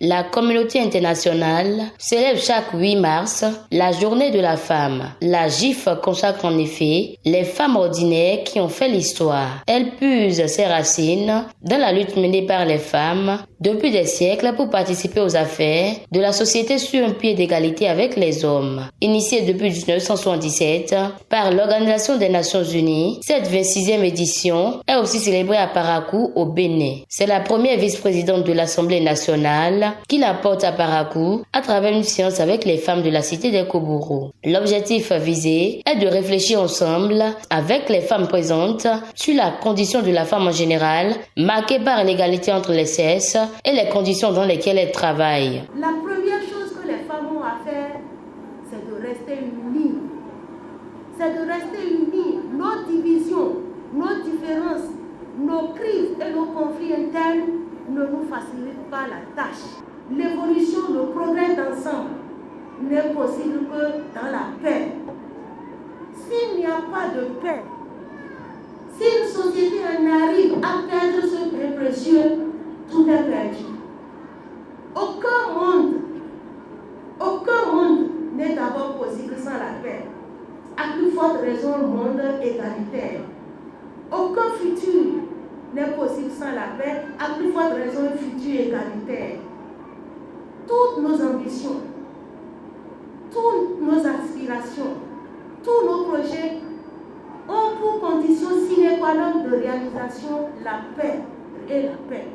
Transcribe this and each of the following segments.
La communauté internationale célèbre chaque 8 mars la journée de la femme. La GIF consacre en effet les femmes ordinaires qui ont fait l'histoire. Elle puise ses racines dans la lutte menée par les femmes depuis des siècles pour participer aux affaires de la société sur un pied d'égalité avec les hommes. Initiée depuis 1977 par l'Organisation des Nations Unies, cette 26e édition est aussi célébrée à Parakou au Bénin. C'est la première vice-présidente de l'Assemblée nationale qui la porte à Parakou à travers une séance avec les femmes de la cité des Kobourou. L'objectif visé est de réfléchir ensemble avec les femmes présentes sur la condition de la femme en général, marquée par l'égalité entre les sexes et les conditions dans lesquelles elles travaillent. La première chose que les femmes ont à faire, c'est de rester unies. C'est de rester unies. Nos divisions, nos différences, nos crises et nos conflits internes ne nous facilitent pas la tâche. L'évolution, le progrès d'ensemble n'est possible que dans la paix. S'il n'y a pas de paix, si une société en arrive à perdre ce bien précieux, tout est perdu. Aucun monde n'est d'abord possible sans la paix. À plus forte raison, le monde égalitaire. Aucun futur n'est possible sans la paix, à plus forte raison, un futur égalitaire. Toutes nos ambitions, toutes nos aspirations, tous nos projets ont pour condition sine qua non de réalisation la paix et la paix.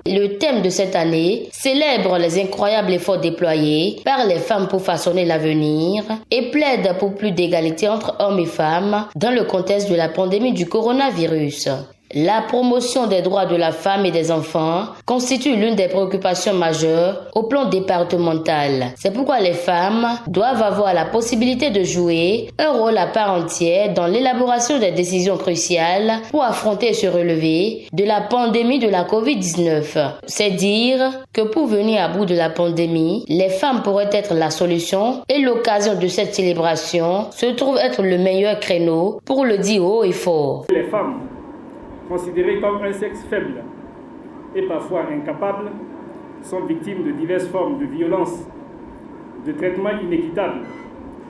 Le thème de cette année célèbre les incroyables efforts déployés par les femmes pour façonner l'avenir et plaide pour plus d'égalité entre hommes et femmes dans le contexte de la pandémie du coronavirus. La promotion des droits de la femme et des enfants constitue l'une des préoccupations majeures au plan départemental. C'est pourquoi les femmes doivent avoir la possibilité de jouer un rôle à part entière dans l'élaboration des décisions cruciales pour affronter et se relever de la pandémie de la COVID-19. C'est dire que pour venir à bout de la pandémie, les femmes pourraient être la solution et l'occasion de cette célébration se trouve être le meilleur créneau pour le dire haut et fort. Les femmes considérées comme un sexe faible et parfois incapable, sont victimes de diverses formes de violence, de traitements inéquitables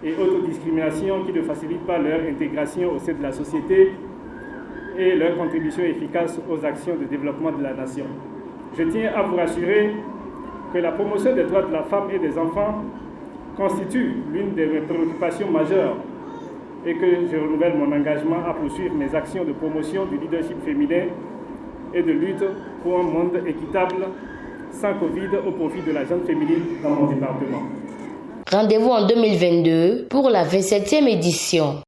et autres discriminations qui ne facilitent pas leur intégration au sein de la société et leur contribution efficace aux actions de développement de la nation. Je tiens à vous rassurer que la promotion des droits de la femme et des enfants constitue l'une des préoccupations majeures et que je renouvelle mon engagement à poursuivre mes actions de promotion du leadership féminin et de lutte pour un monde équitable, sans Covid, au profit de la gente féminine dans mon département. Rendez-vous en 2022 pour la 27e édition.